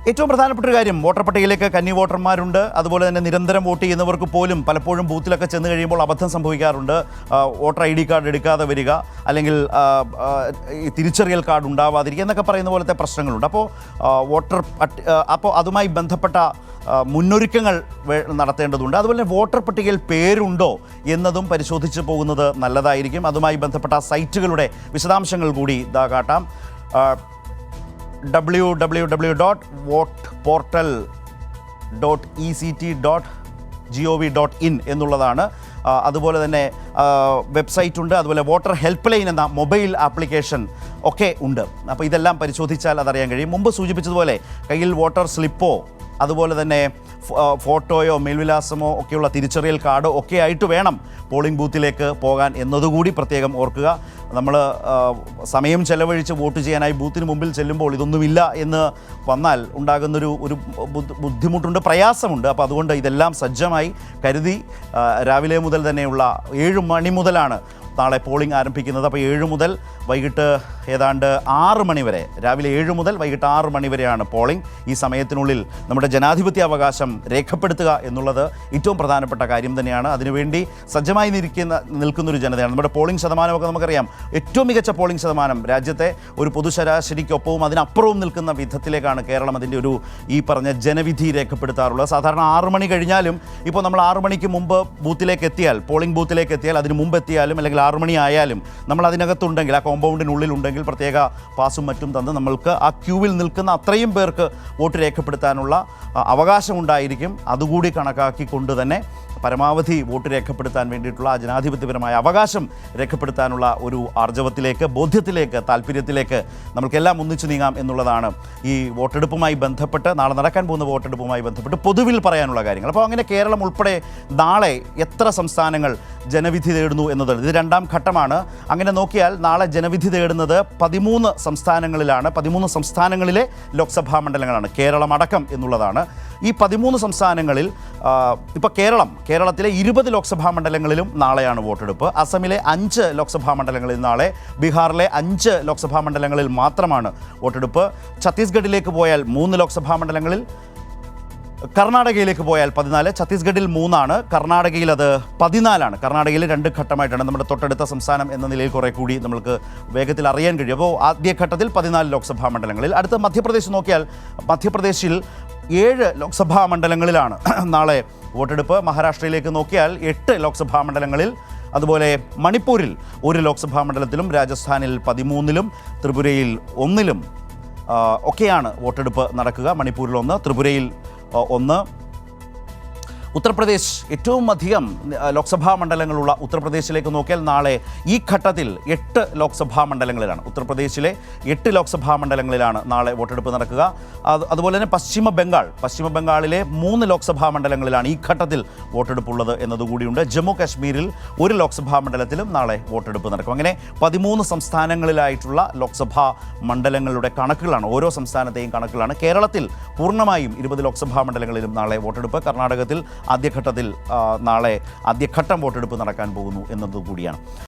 ഏറ്റവും പ്രധാനപ്പെട്ട ഒരു കാര്യം, വോട്ടർ പട്ടികയിലേക്ക് കന്നി വോട്ടർമാരുണ്ട്. അതുപോലെ തന്നെ നിരന്തരം വോട്ട് ചെയ്യുന്നവർക്ക് പോലും പലപ്പോഴും ബൂത്തിലൊക്കെ ചെന്ന് കഴിയുമ്പോൾ അബദ്ധം സംഭവിക്കാറുണ്ട്. വോട്ടർ ID കാർഡ് എടുക്കാതെ വരിക, അല്ലെങ്കിൽ ഈ തിരിച്ചറിയൽ കാർഡ് ഉണ്ടാവാതിരിക്കുക എന്നൊക്കെ പറയുന്ന പോലത്തെ പ്രശ്നങ്ങളുണ്ട്. അപ്പോൾ അതുമായി ബന്ധപ്പെട്ട മുന്നൊരുക്കങ്ങൾ നടത്തേണ്ടതുണ്ട്. അതുപോലെ തന്നെ വോട്ടർ പട്ടികയിൽ പേരുണ്ടോ എന്നതും പരിശോധിച്ച് പോകുന്നത് നല്ലതായിരിക്കും. അതുമായി ബന്ധപ്പെട്ട സൈറ്റുകളുടെ വിശദാംശങ്ങൾ കൂടി ഇതാ കാട്ടാം. www.voteportal.ect.gov.in എന്നുള്ളതാണ്. അതുപോലെ തന്നെ വെബ്സൈറ്റ് ഉണ്ട്. അതുപോലെ വോട്ടർ ഹെൽപ്പ് ലൈൻ എന്ന മൊബൈൽ ആപ്ലിക്കേഷൻ ഒക്കെ ഉണ്ട്. അപ്പോൾ ഇതെല്ലാം പരിശോധിച്ചാൽ അതറിയാൻ കഴിയും. മുമ്പ് സൂചിപ്പിച്ചതുപോലെ കയ്യിൽ വോട്ടർ സ്ലിപ്പോ അതുപോലെ തന്നെ ഫോട്ടോയോ മേൽവിലാസമോ ഒക്കെയുള്ള തിരിച്ചറിയൽ കാർഡോ ഒക്കെ ആയിട്ട് വേണം പോളിംഗ് ബൂത്തിലേക്ക് പോകാൻ എന്നതുകൂടി പ്രത്യേകം ഓർക്കുക. നമ്മൾ സമയം ചെലവഴിച്ച് വോട്ട് ചെയ്യാനായി ബൂത്തിന് മുമ്പിൽ ചെല്ലുമ്പോൾ ഇതൊന്നുമില്ല എന്ന് വന്നാൽ ഉണ്ടാകുന്നൊരു ബുദ്ധിമുട്ടുണ്ട്, പ്രയാസമുണ്ട്. അപ്പോൾ അതുകൊണ്ട് ഇതെല്ലാം സജ്ജമായി കരുതി രാവിലെ മുതൽ തന്നെയുള്ള 7 മണി മുതലാണ് നാളെ പോളിംഗ് ആരംഭിക്കുന്നത്. അപ്പോൾ 7 മുതൽ വൈകിട്ട് ഏതാണ്ട് 6 മണി വരെ, രാവിലെ 7 മുതൽ വൈകിട്ട് 6 മണി വരെയാണ് പോളിംഗ്. ഈ സമയത്തിനുള്ളിൽ നമ്മുടെ ജനാധിപത്യ അവകാശം രേഖപ്പെടുത്തുക എന്നുള്ളത് ഏറ്റവും പ്രധാനപ്പെട്ട കാര്യം തന്നെയാണ്. അതിനുവേണ്ടി സജ്ജമായി നിൽക്കുന്നൊരു ജനതയാണ്. നമ്മുടെ പോളിംഗ് ശതമാനമൊക്കെ നമുക്കറിയാം. ഏറ്റവും മികച്ച പോളിംഗ് ശതമാനം രാജ്യത്തെ ഒരു പൊതുശരാശരിക്കൊപ്പവും അതിനപ്പുറവും നിൽക്കുന്ന വിധത്തിലേക്കാണ് കേരളം അതിൻ്റെ ഈ പറഞ്ഞ ജനവിധി രേഖപ്പെടുത്താറുള്ളത്. സാധാരണ 6 മണി കഴിഞ്ഞാലും ഇപ്പോൾ നമ്മൾ 6 മണിക്ക് മുമ്പ് ബൂത്തിലേക്ക് എത്തിയാൽ, പോളിംഗ് ബൂത്തിലേക്ക് എത്തിയാൽ, അതിന് മുമ്പ് എത്തിയാലും അല്ലെങ്കിൽ 6 മണി ആയാലും നമ്മൾ അതിനകത്തുണ്ടെങ്കിൽ, ആ കോമ്പൗണ്ടിനുള്ളിലുണ്ടെങ്കിൽ പ്രത്യേക പാസും മറ്റും തന്ന് നമ്മൾക്ക് ആ ക്യൂവിൽ നിൽക്കുന്ന അത്രയും പേർക്ക് വോട്ട് രേഖപ്പെടുത്താനുള്ള അവകാശമുണ്ടായിരിക്കും. അതുകൂടി കണക്കാക്കിക്കൊണ്ട് തന്നെ പരമാവധി വോട്ട് രേഖപ്പെടുത്താൻ വേണ്ടിയിട്ടുള്ള ജനാധിപത്യപരമായ അവകാശം രേഖപ്പെടുത്താനുള്ള ഒരു ആർജവത്തിലേക്ക്, ബോധ്യത്തിലേക്ക്, താല്പര്യത്തിലേക്ക് നമുക്കെല്ലാം ഒന്നിച്ചു നീങ്ങാം എന്നുള്ളതാണ് ഈ വോട്ടെടുപ്പുമായി ബന്ധപ്പെട്ട്, നാളെ നടക്കാൻ പോകുന്ന വോട്ടെടുപ്പുമായി ബന്ധപ്പെട്ട് പൊതുവിൽ പറയാനുള്ള കാര്യങ്ങൾ. അപ്പോൾ അങ്ങനെ കേരളം ഉൾപ്പെടെ നാളെ എത്ര സംസ്ഥാനങ്ങൾ ജനവിധി തേടുന്നു എന്നത് ഇത് 2ാം ഘട്ടമാണ്. അങ്ങനെ നോക്കിയാൽ നാളെ ജനവിധി തേടുന്നത് 13 സംസ്ഥാനങ്ങളിലാണ്. 13 സംസ്ഥാനങ്ങളിലെ ലോക്സഭാ മണ്ഡലങ്ങളാണ്, കേരളം അടക്കം എന്നുള്ളതാണ്. ഈ 13 സംസ്ഥാനങ്ങളിൽ ഇപ്പോൾ കേരളത്തിലെ 20 ലോക്സഭാ മണ്ഡലങ്ങളിലും നാളെയാണ് വോട്ടെടുപ്പ്. അസമിലെ 5 ലോക്സഭാ മണ്ഡലങ്ങളിൽ നാളെ, ബീഹാറിലെ 5 ലോക്സഭാ മണ്ഡലങ്ങളിൽ മാത്രമാണ് വോട്ടെടുപ്പ്. ഛത്തീസ്ഗഡിലേക്ക് പോയാൽ 3 ലോക്സഭാ മണ്ഡലങ്ങളിൽ, കർണാടകയിലേക്ക് പോയാൽ 14, ഛത്തീസ്ഗഡിൽ 3ആണ്, കർണാടകയിൽ അത് 14ആണ്. കർണാടകയിൽ 2 ഘട്ടമായിട്ടാണ്. നമ്മുടെ തൊട്ടടുത്ത സംസ്ഥാനം എന്ന നിലയിൽ കുറേ കൂടി നമ്മൾക്ക് വേഗത്തിൽ അറിയാൻ കഴിയും. അപ്പോൾ ആദ്യഘട്ടത്തിൽ 14 ലോക്സഭാ മണ്ഡലങ്ങളിൽ. അടുത്ത മധ്യപ്രദേശ് നോക്കിയാൽ മധ്യപ്രദേശിൽ 7 ലോക്സഭാ മണ്ഡലങ്ങളിലാണ് നാളെ വോട്ടെടുപ്പ്. മഹാരാഷ്ട്രയിലേക്ക് നോക്കിയാൽ 8 ലോക്സഭാ മണ്ഡലങ്ങളിൽ, അതുപോലെ മണിപ്പൂരിൽ 1 ലോക്സഭാ മണ്ഡലത്തിലും, രാജസ്ഥാനിൽ 13ലും, ത്രിപുരയിൽ 1ലും ഒക്കെയാണ് വോട്ടെടുപ്പ് നടക്കുക. മണിപ്പൂരിൽ 1, ത്രിപുരയിൽ 1. ഉത്തർപ്രദേശ്, ഏറ്റവും അധികം ലോക്സഭാ മണ്ഡലങ്ങളുള്ള ഉത്തർപ്രദേശിലേക്ക് നോക്കിയാൽ നാളെ ഈ ഘട്ടത്തിൽ 8 ലോക്സഭാ മണ്ഡലങ്ങളിലാണ്, ഉത്തർപ്രദേശിലെ 8 ലോക്സഭാ മണ്ഡലങ്ങളിലാണ് നാളെ വോട്ടെടുപ്പ് നടക്കുക. അതുപോലെ തന്നെ പശ്ചിമ ബംഗാളിലെ 3 ലോക്സഭാ മണ്ഡലങ്ങളിലാണ് ഈ ഘട്ടത്തിൽ വോട്ടെടുപ്പുള്ളത് എന്നതുകൂടിയുണ്ട്. ജമ്മു കാശ്മീരിൽ 1 ലോക്സഭാ മണ്ഡലത്തിലും നാളെ വോട്ടെടുപ്പ് നടക്കും. അങ്ങനെ 13 സംസ്ഥാനങ്ങളിലായിട്ടുള്ള ലോക്സഭാ മണ്ഡലങ്ങളുടെ കണക്കുകളാണ്, ഓരോ സംസ്ഥാനത്തെയും കണക്കുകളാണ്. കേരളത്തിൽ പൂർണ്ണമായും 20 ലോക്സഭാ മണ്ഡലങ്ങളിലും നാളെ വോട്ടെടുപ്പ്. കർണാടകത്തിൽ ആദ്യഘട്ടത്തിൽ നാളെ ആദ്യഘട്ടം വോട്ടെടുപ്പ് നടക്കാൻ പോകുന്നു എന്നതുകൂടിയാണ്.